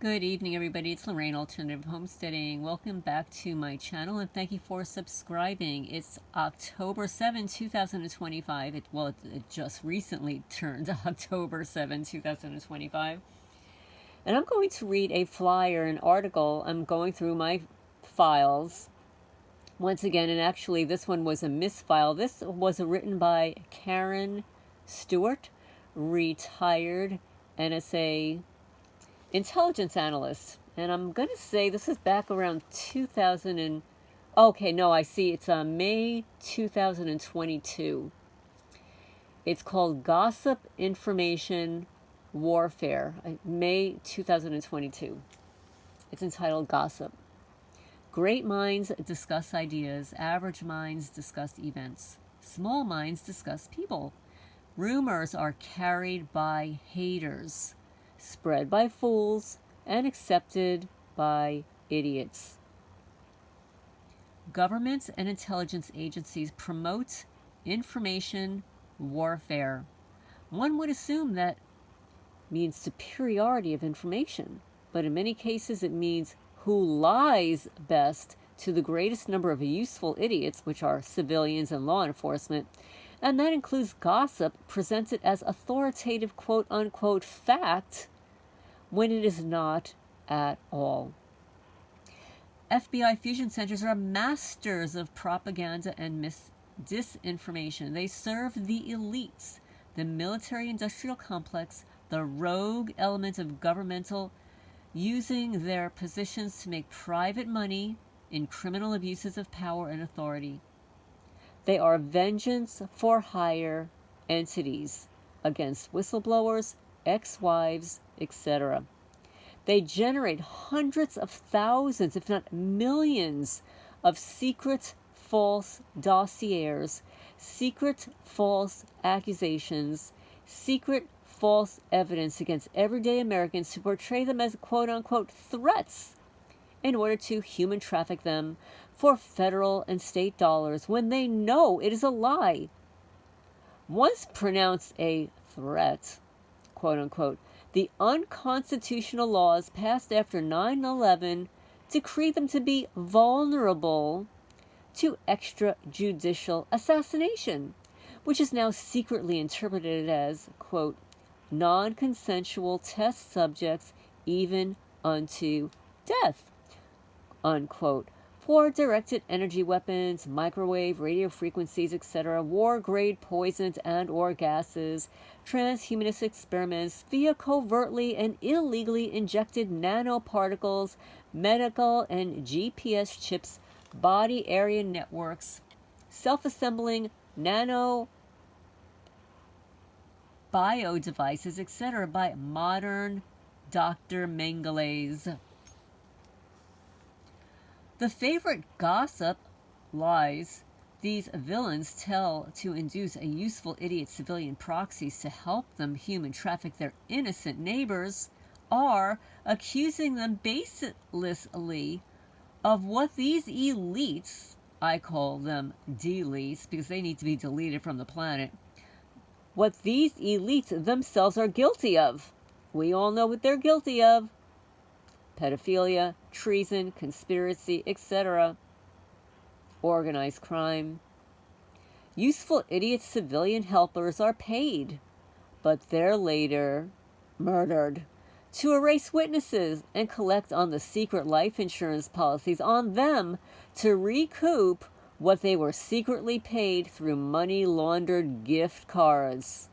Good evening, everybody. It's Lorraine, Alternative Homesteading. Welcome back to my channel, and thank you for subscribing. It's October 7, 2025. It just recently turned October 7, 2025. And I'm going to read a flyer, an article. I'm going through my files once again, and actually this one was a misfile. This was written by Karen Stewart, retired NSA intelligence analyst, and I'm gonna say this is back around 2000 and okay, no, I see it's May 2022. It's called Gossip Information Warfare, May 2022. It's entitled Gossip. Great minds discuss ideas, average minds discuss events, small minds discuss people. Rumors are carried by haters, spread by fools, and accepted by idiots. Governments and intelligence agencies promote information warfare. One would assume that means superiority of information, but in many cases it means who lies best to the greatest number of useful idiots, which are civilians and law enforcement, and that includes gossip presented as authoritative quote-unquote fact when it is not at all. FBI fusion centers are masters of propaganda and disinformation. They serve the elites, the military-industrial complex, the rogue element of governmental, using their positions to make private money in criminal abuses of power and authority. They are vengeance for hire entities against whistleblowers, ex-wives, etc. They generate hundreds of thousands, if not millions, of secret false dossiers, secret false accusations, secret false evidence against everyday Americans to portray them as quote-unquote threats in order to human traffic them for federal and state dollars when they know it is a lie. Once pronounced a threat, quote-unquote, the unconstitutional laws passed after 9/11 decree them to be vulnerable to extrajudicial assassination, which is now secretly interpreted as, quote, non-consensual test subjects even unto death, unquote, for directed energy weapons, microwave, radio frequencies, etc., war-grade poisons and or gases, transhumanist experiments via covertly and illegally injected nanoparticles, medical and GPS chips, body area networks, self-assembling nano bio devices, etc., by modern Dr. Mengele's. The favorite gossip lies these villains tell to induce a useful idiot civilian proxies to help them human traffic their innocent neighbors are accusing them baselessly of what these elites, I call them deletes because they need to be deleted from the planet, what these elites themselves are guilty of. We all know what they're guilty of. Pedophilia, treason, conspiracy, etc. Organized crime. Useful idiot civilian helpers are paid, but they're later murdered to erase witnesses and collect on the secret life insurance policies on them to recoup what they were secretly paid through money laundered gift cards.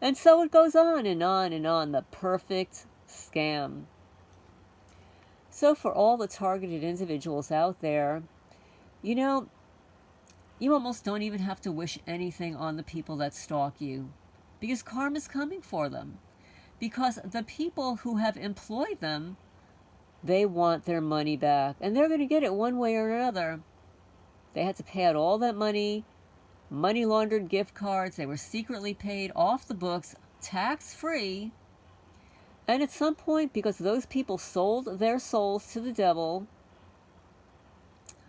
And so it goes on and on and on, the perfect scam. So for all the targeted individuals out there, you almost don't even have to wish anything on the people that stalk you, because karma's coming for them. Because the people who have employed them, they want their money back, and they're going to get it one way or another. They had to pay out all that money laundered gift cards. They were secretly paid off the books, tax-free. And at some point, because those people sold their souls to the devil,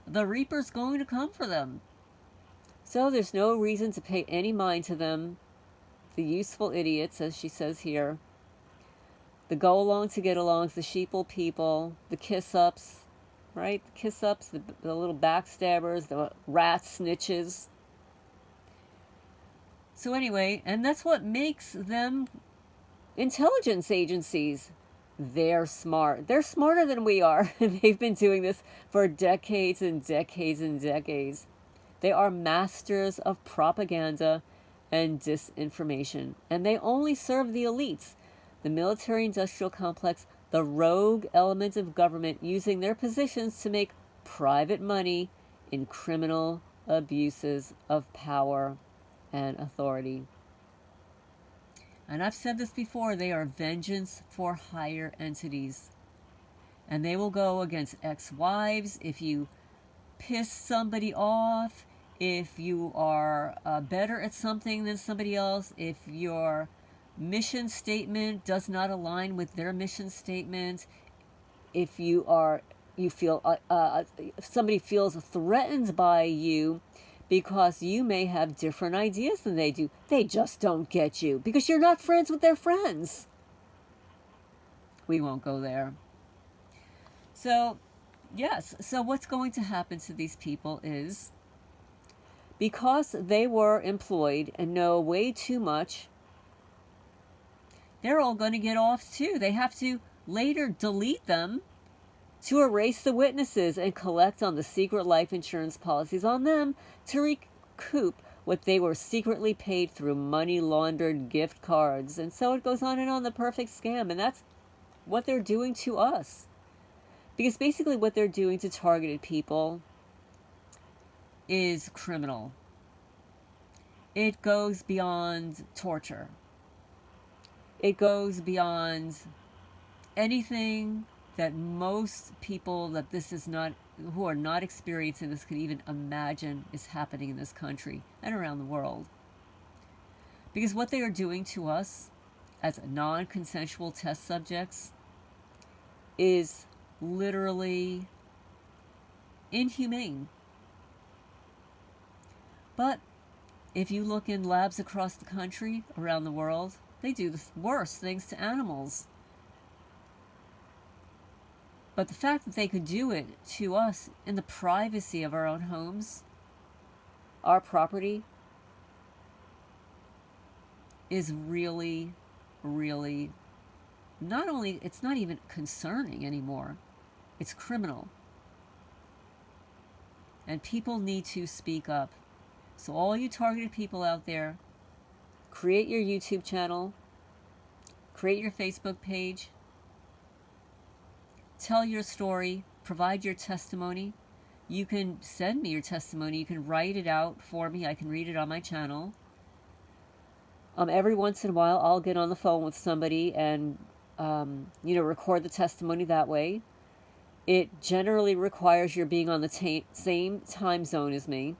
the reaper's going to come for them. So there's no reason to pay any mind to them, the useful idiots, as she says here. The go along to get alongs, the sheeple people, the kiss ups, right? The kiss ups, the little backstabbers, the rat snitches. So anyway, and that's what makes them intelligence agencies. They're smart. They're smarter than we are. They've been doing this for decades and decades and decades. They are masters of propaganda and disinformation, and they only serve the elites, the military-industrial complex, the rogue element of government using their positions to make private money in criminal abuses of power and authority. And I've said this before, they are vengeance for hire entities. And they will go against ex-wives if you piss somebody off, if you are better at something than somebody else, if your mission statement does not align with their mission statement, if you feel if somebody feels threatened by you because you may have different ideas than they do, they just don't get you because you're not friends with their friends. We won't go there. So yes, so what's going to happen to these people is, because they were employed and know way too much, they're all going to get off too. They have to later delete them to erase the witnesses and collect on the secret life insurance policies on them to recoup what they were secretly paid through money laundered gift cards. And so it goes on and on, the perfect scam. And that's what they're doing to us. Because basically what they're doing to targeted people is criminal. It goes beyond torture. It goes beyond anything that most people that this is not, who are not experiencing this, could even imagine is happening in this country and around the world. Because what they are doing to us as non-consensual test subjects is literally inhumane. But if you look in labs across the country, around the world, they do the worst things to animals. But the fact that they could do it to us in the privacy of our own homes, our property, is really, really, not only, it's not even concerning anymore, it's criminal. And people need to speak up. So all you targeted people out there, create your YouTube channel, create your Facebook page, tell your story, provide your testimony. You can send me your testimony. You can write it out for me. I can read it on my channel. Every once in a while, I'll get on the phone with somebody and, record the testimony that way. It generally requires your being on the same time zone as me.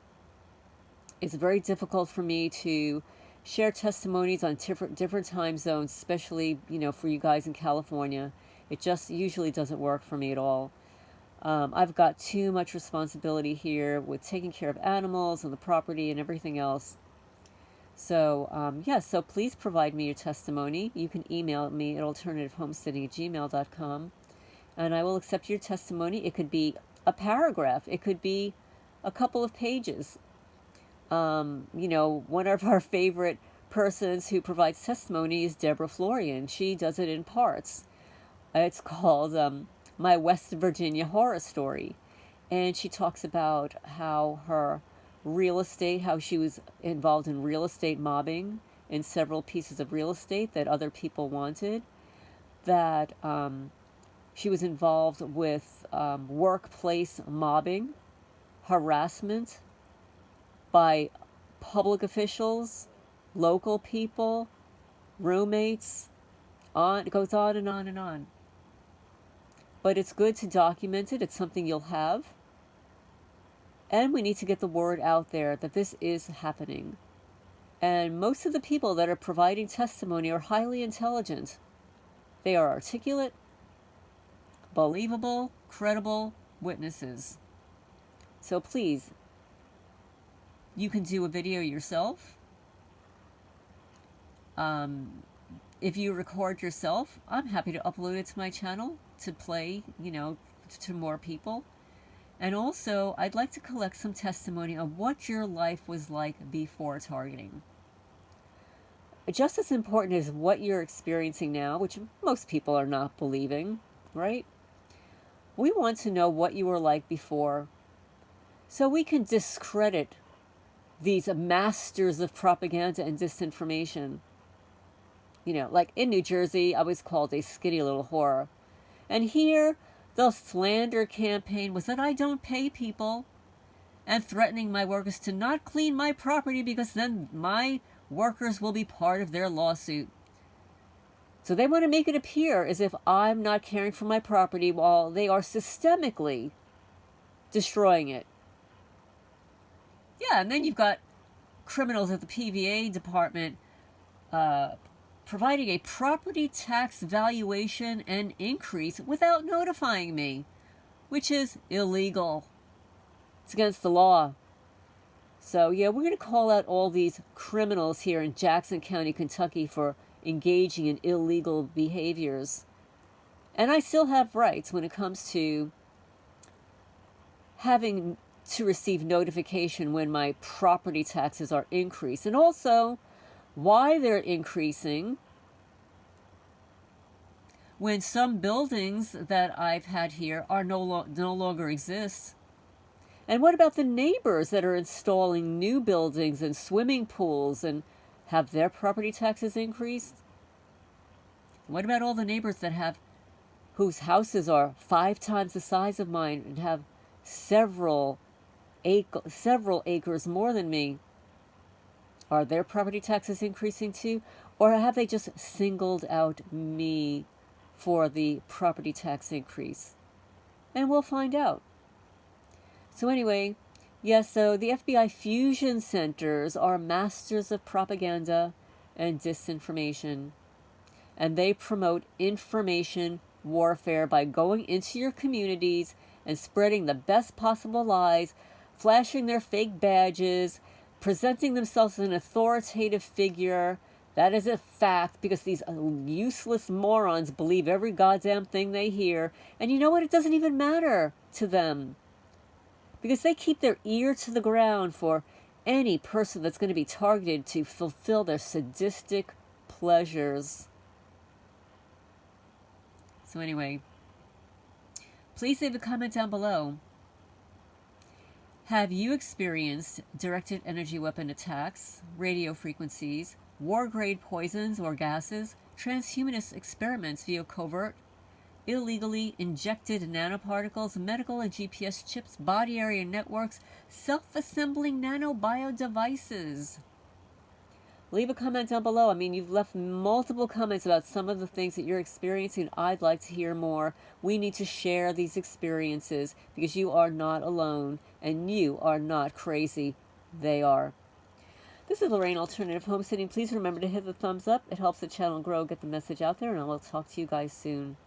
It's very difficult for me to share testimonies on different time zones, especially, for you guys in California. It just usually doesn't work for me at all. I've got too much responsibility here with taking care of animals and the property and everything else. So, so please provide me your testimony. You can email me at alternativehomesteading@gmail.com, and I will accept your testimony. It could be a paragraph. It could be a couple of pages. One of our favorite persons who provides testimony is Deborah Florian. She does it in parts. It's called My West Virginia Horror Story. And she talks about how her real estate, how she was involved in real estate mobbing in several pieces of real estate that other people wanted, that she was involved with workplace mobbing, harassment by public officials, local people, roommates, it goes on and on and on. But it's good to document it. It's something you'll have. And we need to get the word out there that this is happening. And most of the people that are providing testimony are highly intelligent. They are articulate, believable, credible witnesses. So please, you can do a video yourself. If you record yourself, I'm happy to upload it to my channel to play, to more people. And also, I'd like to collect some testimony of what your life was like before targeting. Just as important as what you're experiencing now, which most people are not believing, right? We want to know what you were like before, so we can discredit these masters of propaganda and disinformation. Like in New Jersey, I was called a skinny little whore. And here, the slander campaign was that I don't pay people, and threatening my workers to not clean my property because then my workers will be part of their lawsuit. So they want to make it appear as if I'm not caring for my property while they are systemically destroying it. Yeah, and then you've got criminals at the PVA department providing a property tax valuation and increase without notifying me, which is illegal. It's against the law. So yeah, we're going to call out all these criminals here in Jackson County, Kentucky for engaging in illegal behaviors. And I still have rights when it comes to having to receive notification when my property taxes are increased, and also why they're increasing when some buildings that I've had here are no longer exist. And what about the neighbors that are installing new buildings and swimming pools, and have their property taxes increased? What about all the neighbors whose houses are 5 times the size of mine and have several acres more than me? Are their property taxes increasing too? Or have they just singled out me for the property tax increase? And we'll find out. So anyway, yes, so the FBI fusion centers are masters of propaganda and disinformation. And they promote information warfare by going into your communities and spreading the best possible lies, flashing their fake badges, presenting themselves as an authoritative figure. That is a fact, because these useless morons believe every goddamn thing they hear. And you know what? It doesn't even matter to them, because they keep their ear to the ground for any person that's going to be targeted to fulfill their sadistic pleasures. So anyway, please leave a comment down below. Have you experienced directed energy weapon attacks, radio frequencies, war-grade poisons or gases, transhumanist experiments via covert, illegally injected nanoparticles, medical and GPS chips, body area networks, self-assembling nanobio devices? Leave a comment down below. I mean, you've left multiple comments about some of the things that you're experiencing. I'd like to hear more. We need to share these experiences because you are not alone and you are not crazy. They are. This is Lorraine, Alternative Homesteading. Please remember to hit the thumbs up. It helps the channel grow, get the message out there, and I will talk to you guys soon.